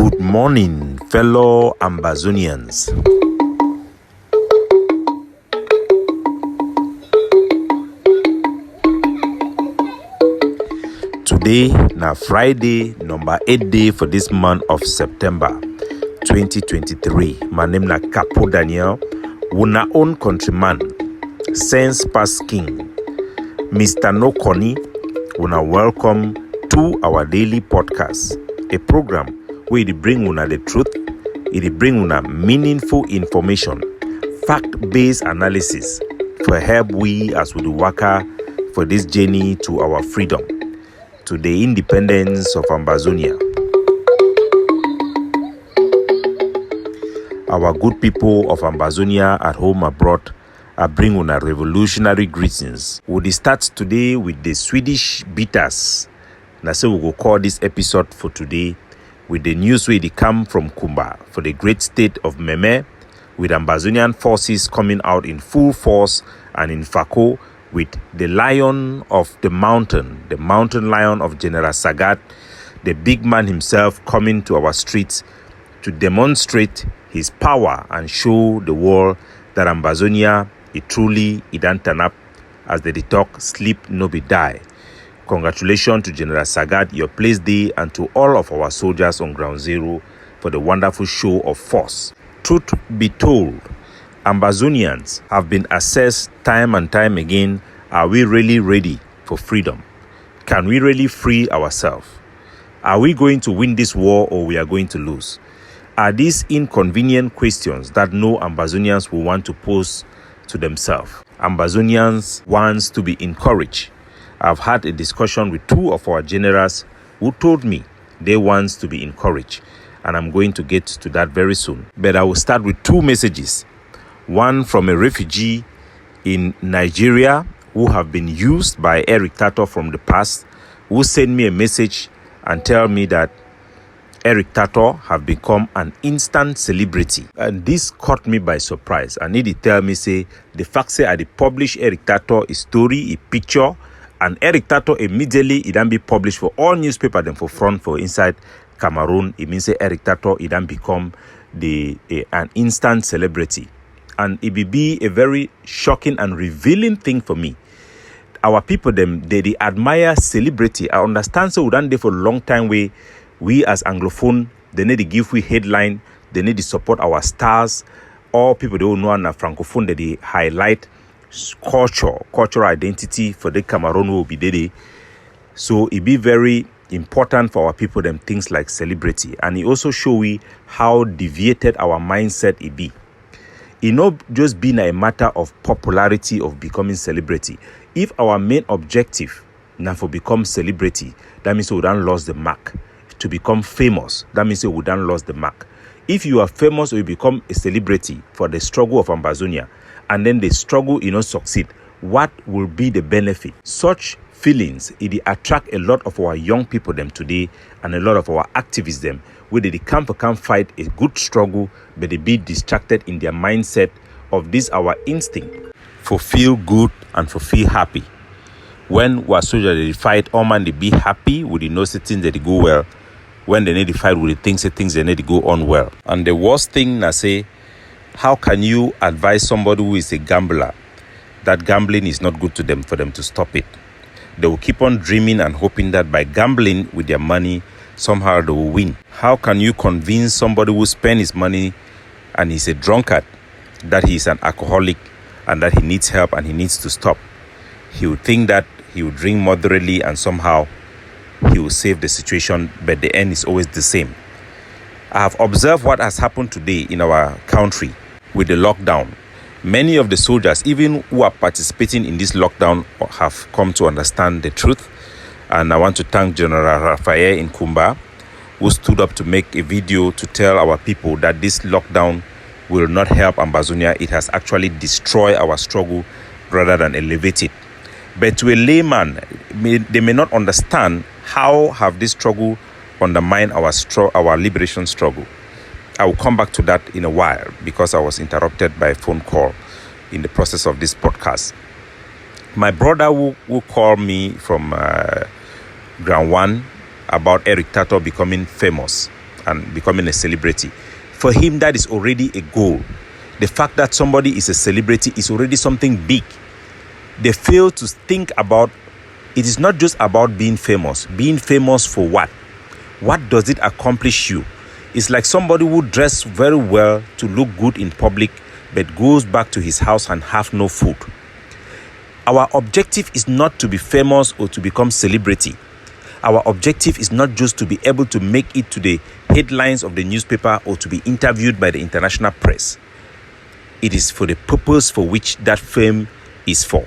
Good morning, fellow Ambazonians. Today na Friday, number 8 day for this month of September 2023. My name na Capo Daniel, una own countryman, sense past king, Mr. No Connie. Una welcome to our daily podcast, a program where it bring una the truth, it bring una meaningful information, fact-based analysis for help we as we do waka for this journey to our freedom, to the independence of Ambazonia. Our good people of Ambazonia at home abroad, I bring una revolutionary greetings. We'll start today with the Swedish beaters. Now so we will call this episode for today with the news where they come from Kumba for the great state of Meme, with Ambazonian forces coming out in full force, and in Fako with the lion of the mountain lion of General Sagat, the big man himself, coming to our streets to demonstrate his power and show the world that Ambazonia, it don't turn up, as they talk, sleep no be die. Congratulations to General Sagat, your place day, and to all of our soldiers on ground zero for the wonderful show of force. Truth be told, Ambazonians have been assessed time and time again. Are we really ready for freedom? Can we really free ourselves? Are we going to win this war, or we are going to lose? Are these inconvenient questions that no Ambazonians will want to pose to themselves? Ambazonians wants to be encouraged. I've had a discussion with two of our generals who told me they want to be encouraged, and I'm going to get to that very soon. But I will start with two messages. One from a refugee in Nigeria who have been used by Eric Tato from the past, who sent me a message and tell me that Eric Tato have become an instant celebrity. And this caught me by surprise. And he tell me, say, the fact say I publish Eric Tato a story, a picture, and Eric Tato immediately it then be published for all newspaper then for front for inside Cameroon. It means say Eric Tato it then become an instant celebrity. And it will be a very shocking and revealing thing for me. Our people they admire celebrity. I understand so we done there for a long time we as Anglophone, they need to give we headline, they need to support our stars. All people they don't know and Francophone that they highlight cultural identity for the Cameroon will be there. So it be very important for our people them things like celebrity. And it also show we how deviated our mindset it be. It not just been a matter of popularity of becoming celebrity. If our main objective now for become celebrity, that means we don't lose the mark. To become famous, that means we don't lose the mark. If you are famous or you become a celebrity for the struggle of Ambazonia, and then the struggle succeed, what will be the benefit? Such feelings it attract a lot of our young people them today, and a lot of our activists them, where they can't fight a good struggle, but they be distracted in their mindset of this our instinct for feel good and for feel happy. When we soldiers they fight, all man they be happy with the no things that they go well. When they need to fight with the things they need to go on well. And the worst thing I say, how can you advise somebody who is a gambler that gambling is not good to them for them to stop it? They will keep on dreaming and hoping that by gambling with their money, somehow they will win. How can you convince somebody who spends his money and he's a drunkard that he is an alcoholic and that he needs help and he needs to stop? He would think that he would drink moderately and somehow he will save the situation, but the end is always the same. I have observed what has happened today in our country with the lockdown. Many of the soldiers, even who are participating in this lockdown, have come to understand the truth. And I want to thank General Raphael in Kumba, who stood up to make a video to tell our people that this lockdown will not help Ambazonia. It has actually destroyed our struggle rather than elevate it. But to a layman, they may not understand how have this struggle undermined our liberation struggle. I will come back to that in a while because I was interrupted by a phone call in the process of this podcast. My brother who called me from ground one about Eric Tato becoming famous and becoming a celebrity. For him, that is already a goal. The fact that somebody is a celebrity is already something big. They fail to think about, it is not just about being famous. Being famous for what? What does it accomplish you? It's like somebody who dress very well to look good in public, but goes back to his house and have no food. Our objective is not to be famous or to become celebrity. Our objective is not just to be able to make it to the headlines of the newspaper or to be interviewed by the international press. It is for the purpose for which that fame is for.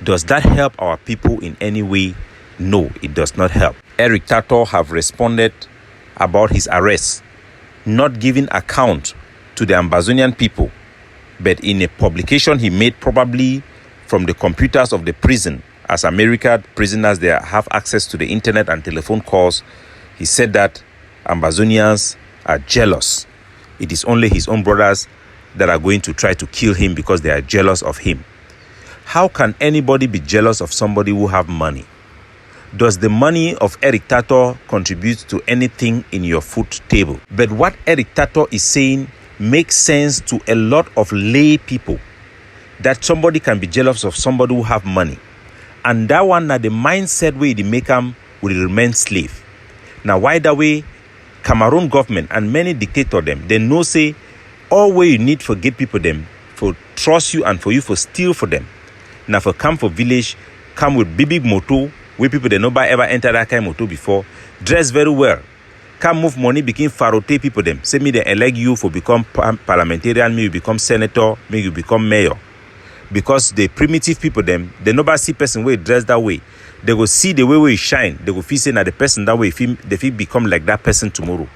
Does that help our people in any way? No, it does not help. Eric Tato have responded about his arrest, not giving account to the Ambazonian people, but in a publication he made probably from the computers of the prison. As American prisoners, they have access to the internet and telephone calls. He said that Ambazonians are jealous. It is only his own brothers that are going to try to kill him because they are jealous of him. How can anybody be jealous of somebody who have money? Does the money of Eric Tato contribute to anything in your food table? But what Eric Tato is saying makes sense to a lot of lay people, that somebody can be jealous of somebody who have money. And that one, now the mindset way they make them will remain slave. Now, why that way? Cameroon government and many dictator them, they know say, all way you need for get people them, for trust you and for you for steal for them. Now for come for village, come with big motor, where people they nobody ever enter that kind of motor before, dress very well. Come move money, begin farote people them. Say me they elect you for become parliamentarian, me you become senator, me you become mayor. Because the primitive people them, they nobody see person way dress that way. They go see the way you shine. They go feel say that the person that way, they feel become like that person tomorrow.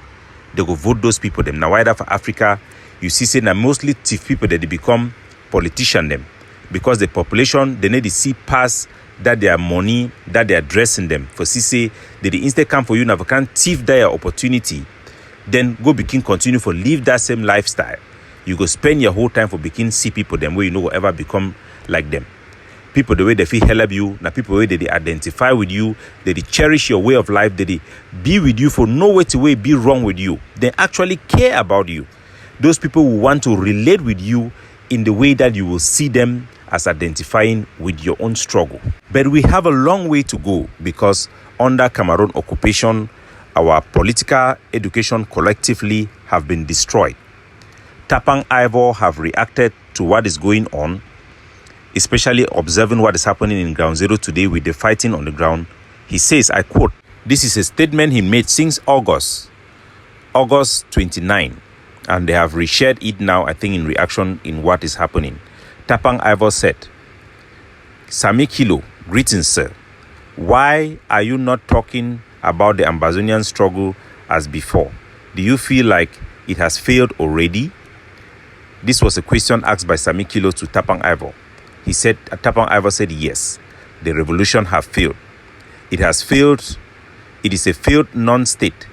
They go vote those people them. Now why that for Africa, you see say that mostly thief people that they become politician them. Because the population, they need to see pass that their money, that they are dressing them. For see say, they instead come for you now, can thief their opportunity, then go begin continue for live that same lifestyle. You go spend your whole time for begin see people them where you know will ever become like them. People the way they feel help you, now people the way they identify with you, they cherish your way of life, they be with you for no way to way be wrong with you. They actually care about you. Those people who want to relate with you in the way that you will see them as identifying with your own struggle. But we have a long way to go because under Cameroon occupation, our political education collectively have been destroyed. Tapang Ivor have reacted to what is going on, especially observing what is happening in Ground Zero today with the fighting on the ground. He says, I quote, this is a statement he made since August 29, and they have reshared it now, I think, in reaction in what is happening. Tapang Ivor said, Sami Kilo, greetings, sir. Why are you not talking about the Ambazonian struggle as before? Do you feel like it has failed already? This was a question asked by Sami Kilo to Tapang Ivor. He said, Tapang Ivor said, yes, the revolution has failed. It has failed. It is a failed non-state.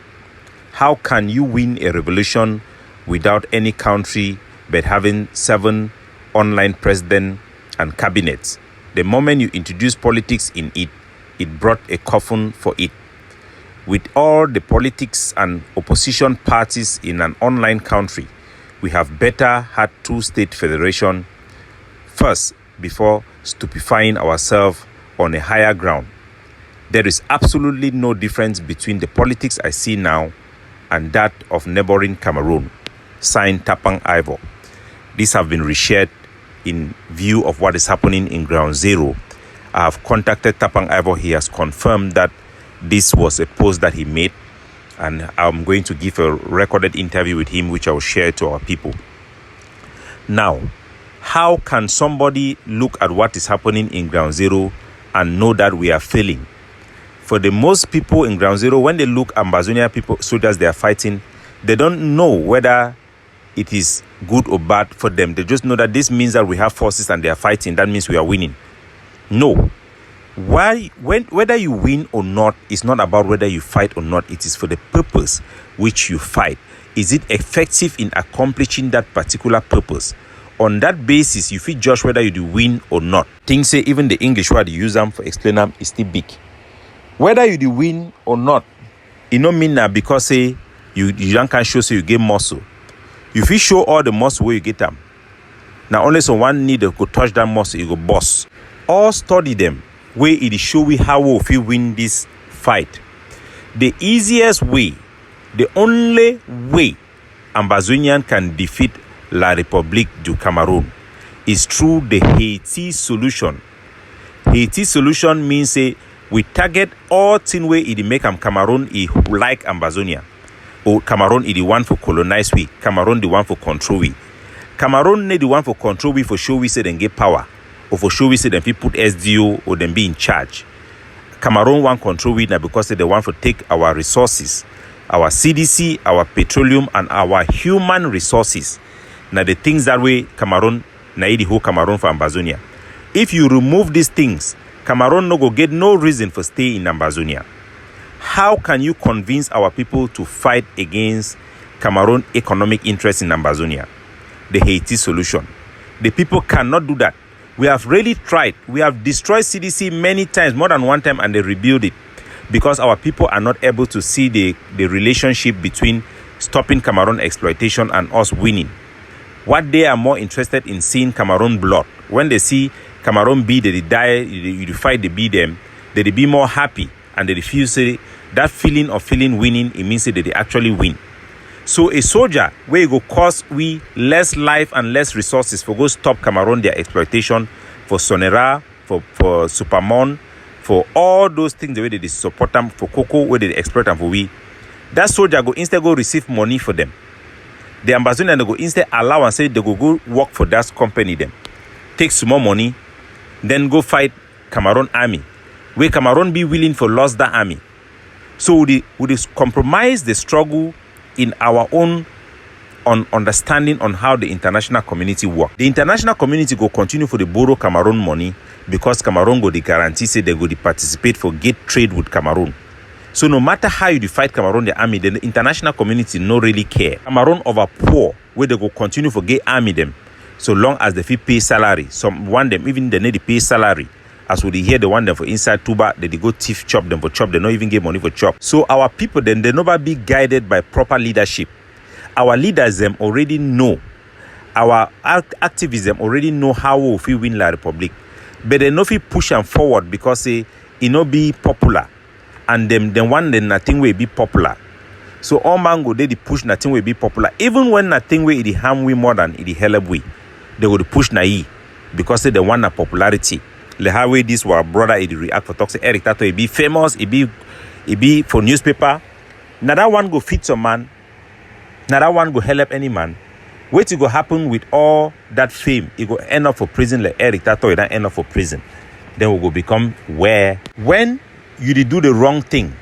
How can you win a revolution without any country but having 7 online president and cabinets? The moment you introduce politics in it, it brought a coffin for it. With all the politics and opposition parties in an online country, we have better had 2-state federation first before stupefying ourselves on a higher ground. There is absolutely no difference between the politics I see now and that of neighboring Cameroon. Signed, Tapang Ivor. These have been reshared in view of what is happening in Ground Zero. I have contacted Tapang Ivor. He has confirmed that this was a post that he made, and I'm going to give a recorded interview with him, which I will share to our people. Now, how can somebody look at what is happening in Ground Zero and know that we are failing? For the most people in Ground Zero, when they look at Ambazonia people, soldiers they are fighting, they don't know whether it is good or bad for them. They just know that this means that we have forces and they are fighting. That means we are winning. No. Whether you win or not, it's not about whether you fight or not. It is for the purpose which you fight. Is it effective in accomplishing that particular purpose? On that basis, you feel judge whether you do win or not. Things say even the English word you use them for explain them is still big. Whether you do win or not, it don't mean that because say You can't show so you get muscle. If you show all the muscle where you get them, now only someone need to go touch that muscle, you go boss. All study them where it is show we how we win this fight. The easiest way, the only way Ambazonian can defeat La République du Cameroon is through the Haiti solution. Haiti solution means we target all things where it make Cameroon like Ambazonia. Or Cameroon is the one for colonize we. Cameroon the one for control we. Cameroon need the one for control we for show we say them get power. Or for show we say them people put SDO or them be in charge. Cameroon want control we now because they want to take our resources, our CDC, our petroleum, and our human resources. Now the things that way Cameroon, na the whole Cameroon for Ambazonia. If you remove these things, Cameroon no go get no reason for stay in Ambazonia. How can you convince our people to fight against Cameroon economic interest in Ambazonia? The Haiti solution. The people cannot do that. We have really tried. We have destroyed CDC many times, more than one time, and they rebuild it because our people are not able to see the relationship between stopping Cameroon exploitation and us winning. What they are more interested in seeing Cameroon blood. When they see Cameroon be, they die, you fight, they beat them, they be more happy and they feel say that feeling of winning, it means that they actually win. So a soldier where you go cost we less life and less resources for go stop Cameroon their exploitation for Sonera, for Supermon, for all those things the way they support them, for cocoa where they exploit them for we. That soldier go instead go receive money for them. The Ambazonian go instead allow and say they go work for that company them. Take some more money, then go fight Cameroon army. Where Cameroon be willing for lose that army. So we compromise the struggle in our own understanding on how the international community work. The international community go continue for the borrow Cameroon money because Cameroon go the guarantee say they go to participate for get trade with Cameroon. So no matter how you fight Cameroon the army, the international community no really care. Cameroon over poor where they go continue for get army them so long as they fee pay salary. Some want them even they need to pay salary. As we hear the one them for inside Tuba, they go thief chop them for chop, they not even get money for chop. So our people then they never be guided by proper leadership. Our leaders them already know. Our activism already know how we win La République. But they no fit push them forward because it no be popular. And them one then nothing will be popular. So all man go they push nothing will be popular. Even when nothing will it harm we more than it help we. They go to push na because they want a popularity. The how way this our brother it react for talk say Eric Tato it be famous, it be for newspaper. Now that one go fit some man. Now that one go help any man. What it go happen with all that fame? It go end up for prison like Eric Tato, it don't end up for prison. Then we go become where when you do the wrong thing,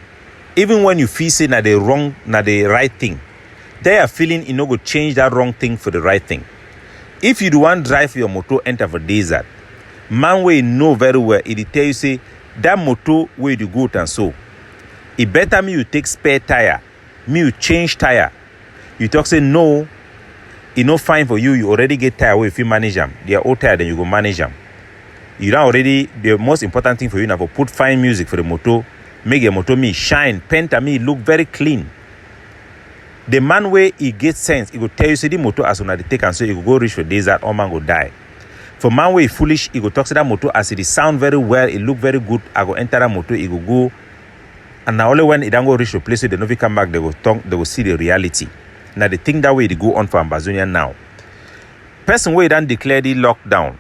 even when you feel say na the right thing, they are feeling you know go change that wrong thing for the right thing. If you do want drive your motor enter for desert. Man way know very well, it tell you say that motor where you go and so. It better me you take spare tire, me you change tire. You talk say no, it no fine for you. You already get tire where if you manage them. They are old tire, then you go manage them. You don't already. The most important thing for you now for put fine music for the motor, make your motor me shine, paint and me look very clean. The man where he get sense, he go tell you say the motor as soon as they take and so he go reach for desert, all man go die. For man way foolish, he go talk to that motor as it sound very well, it look very good. I go enter that motor, he go, and now only when it don't go reach the place, they never come back. They go see the reality. Now the thing that way they go on for Ambazonia now. Person way don't declare the lockdown,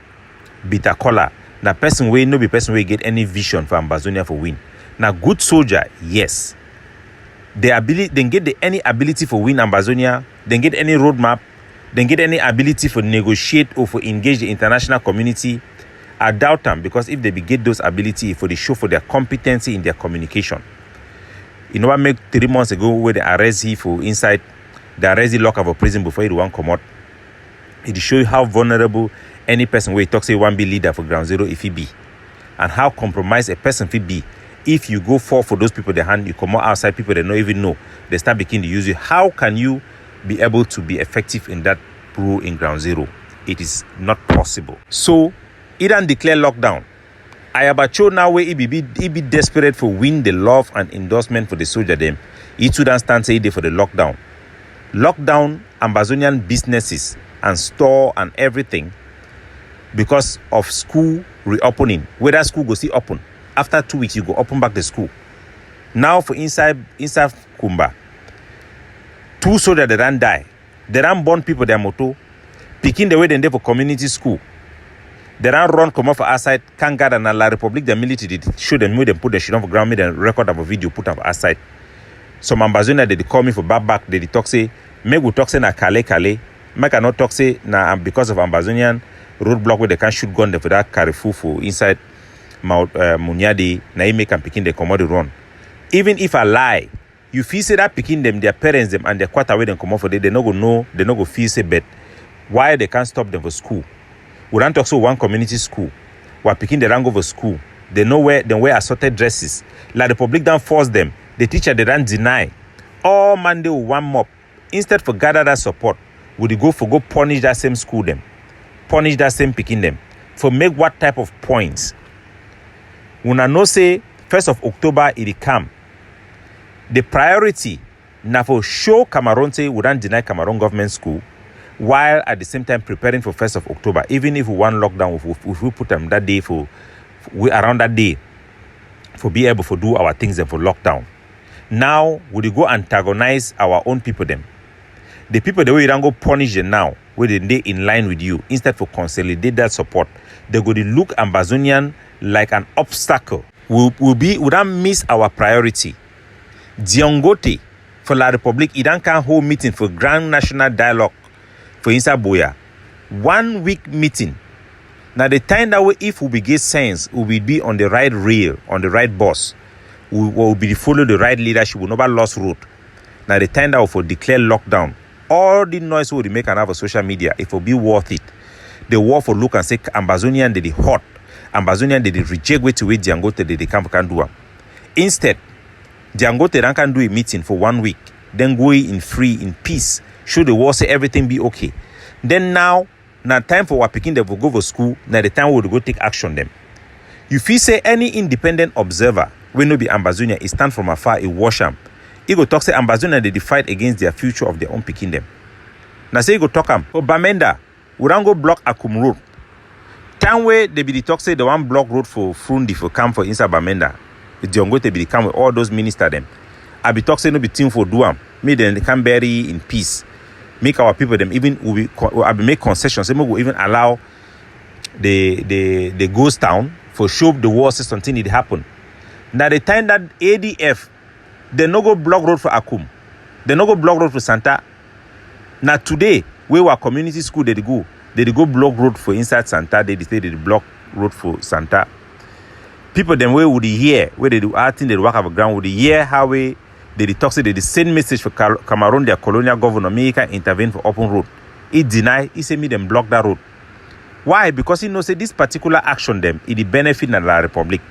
bitter color. Now person way no be person way get any vision for Ambazonia for win. Now good soldier, yes. The ability, then get any ability for win Ambazonia, then get any roadmap. Then get any ability for negotiate or for engage the international community. I doubt them because if they get those ability for the show for their competency in their communication. You know what make 3 months ago where they arrest him for inside the arrest the lock of a prison before he want come out. It show you how vulnerable any person where talk say one be leader for ground zero if he be. And how compromised a person fit be. If you go for those people the hand, you come out outside people they don't even know. They start beginning to use you. How can you be able to be effective in that role in ground zero? It is not possible. So, it don't declare lockdown. Ayabacho now where he be desperate for win the love and endorsement for the soldier them. He too don't stand say they for the lockdown. Lockdown Ambazonian businesses and store and everything because of school reopening. Whether school go see open. After 2 weeks, you go open back the school. Now for inside Kumba, 2 soldiers they don't die. They don't burn people their motor. Picking the way they for community school. They don't run come off outside. Can't gather na La Republic the military did show them where they put the shit on the ground, made a record of a video put up outside. Some Ambazonia they call me for back. They talk say, make we talk say na Kale. Make I not talk say na because of Ambazonian roadblock where they can't shoot gun for that Carrefour for inside Munyadi. Na he make and picking the commodity run. Even if I lie, you feel say that picking them, their parents them and their quarter away them come off for they no go know, they no go feel say bet why they can't stop them for school. We don't talk so one community school. We're picking the rank over school. They know where they wear assorted dresses. Like the public don't force them. The teacher they don't deny. All Monday will one mop. Instead for gather that support, would they go punish that same school them? Punish that same picking them. For make what type of points? When I know say 1st of October it come. The priority now for show Cameroon say we don't deny Cameroon government school, while at the same time preparing for 1st of October. Even if we want lockdown, if we put them that day around that day for be able to do our things and for lockdown. Now would you go antagonize our own people them? The people the way you don't go punish them now, where they in line with you, instead for consolidate that support, they go to look Ambazonian like an obstacle. We don't miss our priority. Diongote for La Republic, it don't can hold meeting for grand national dialogue for inside Boya. 1 week meeting. Now the time that way, if we get sense, we will be on the right rail, on the right bus. We will be follow the right leadership. We will never lost road. Now the time that we for declare lockdown. All the noise we make and have a social media, it will be worth it. The war for look and say Ambazonian did it hot. Ambazonian did it reject way to wait Diongote did the camp can do. Instead, Diongote can do a meeting for 1 week, then go in free, in peace. Show the war say everything be okay. Then now time for what picking them will go for school. Now the time we will go take action them. You feel say any independent observer when no be Ambazonia, he stand from afar, he wash them. He go talk say Ambazonia they fight against their future of their own picking them. Now say he go talk am. Oh Bamenda, we don't go block Akum road. Time where they be the talk say the one block road for Frundi for camp for inside Bamenda. The Diongote be the camp with all those ministers them. I be talk say no be team for Duam. Me then they can bury in peace. Make our people them even I be make concessions. Some will even allow the ghost town for show the war say something did happen. Now the time that ADF they no go block road for Akum, they no go block road for Santa. Now today we were community school they go block road for inside Santa. They say they block road for Santa. People them where would hear where they do acting they work up ground would hear how we. They talk say they send message for Cameroon, their colonial governor, make intervene for open road. He deny, he say me them block that road. Why? Because he knows say this particular action them, it benefit na La Republic.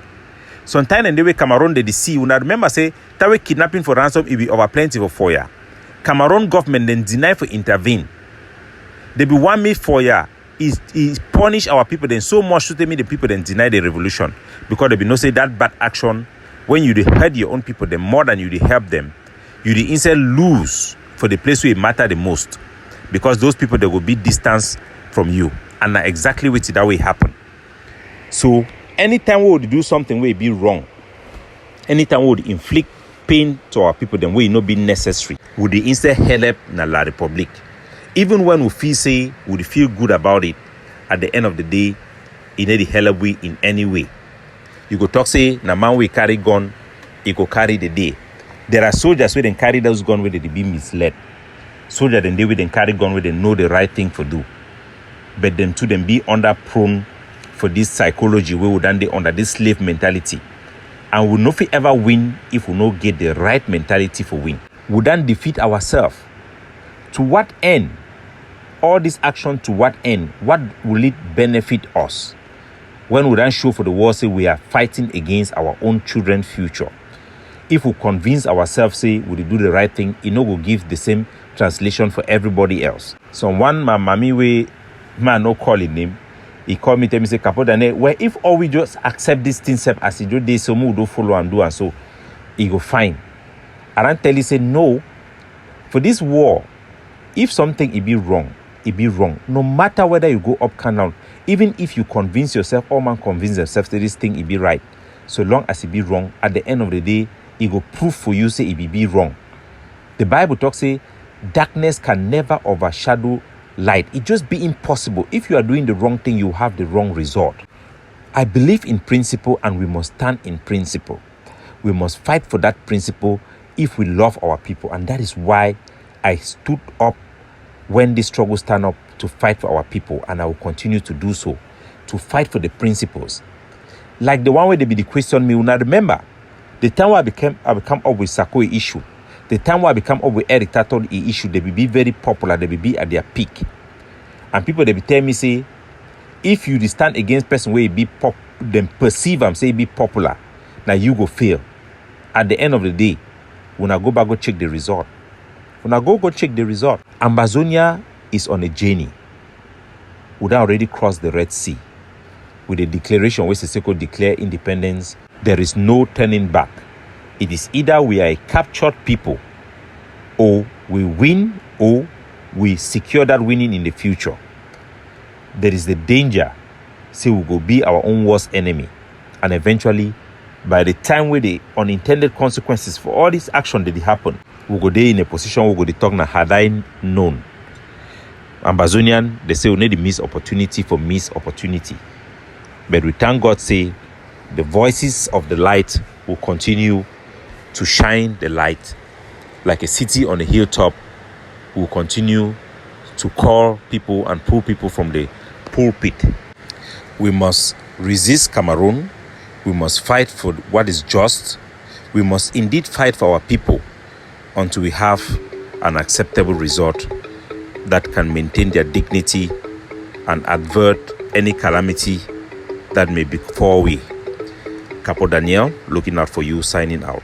Sometimes in the way Cameroon they see, you now remember say that way kidnapping for ransom it be over plenty for 4 years. Cameroon government then deny for intervene. They be 1 minute 4 years. Is punish our people then so much to tell me the people then deny the revolution because they be no say that bad action. When you hurt your own people, the more than you help them, you instead lose for the place where it matter the most. Because those people, they will be distance from you. And that's exactly what that way happen. So, anytime we would do something where it be wrong, anytime we would inflict pain to our people, then we not be necessary. Would they instead help na La Republic? Even when we feel good about it, at the end of the day, it need help we in any way. You go talk say, na man we carry gun, he go carry the day. There are soldiers where they carry those gun where they be misled. Soldiers then they will then carry gun where they know the right thing for do. But then to them be under prone for this psychology where we then they under this slave mentality. And we not ever win if we not get the right mentality for win. We then defeat ourselves. To what end? All this action to what end? What will it benefit us? When we then show for the world, say we are fighting against our own children's future. If we convince ourselves, say we do the right thing, it no will give the same translation for everybody else. Someone, my mommy, way man no calling him, He called me, tell me, say, Capo Daniel, well, if all we just accept this thing as he do this, so we do follow and do, and so he go fine. And I tell you, say, no, for this war, if something it be wrong, it be wrong. No matter whether you go up or down, even if you convince yourself, all man convince themselves that this thing it be right, so long as it be wrong, at the end of the day, it go prove for you, say, it be wrong. The Bible talks, say, darkness can never overshadow light. It just be impossible. If you are doing the wrong thing, you have the wrong result. I believe in principle, and we must stand in principle. We must fight for that principle if we love our people. And that is why I stood up when the struggle stand up to fight for our people, and I will continue to do so, to fight for the principles. Like the one where they be the question me, now remember, the time where I become up with Sakoi issue, the time where I become up with Eric Taton issue, they will be very popular, they will be at their peak. And people, they will tell me, say, if you stand against person where it be them perceive them, say it be popular, now you go fail. At the end of the day, when I go back, go check the result. When I go check the result. Ambazonia is on a journey. We have already crossed the Red Sea. With the declaration where Siseko declare independence, there is no turning back. It is either we are a captured people, or we win, or we secure that winning in the future. There is the danger, say we go be our own worst enemy. And eventually, by the time where the unintended consequences for all this action that happen, we go there in a position where we go talk na had I known. Ambazonian, they say we need to miss opportunity for miss opportunity. But we thank God, say the voices of the light will continue to shine the light like a city on a hilltop. Will continue to call people and pull people from the pulpit. We must resist Cameroon. We must fight for what is just. We must indeed fight for our people until we have an acceptable result that can maintain their dignity and avert any calamity that may befall we. Capo Daniel, looking out for you, signing out.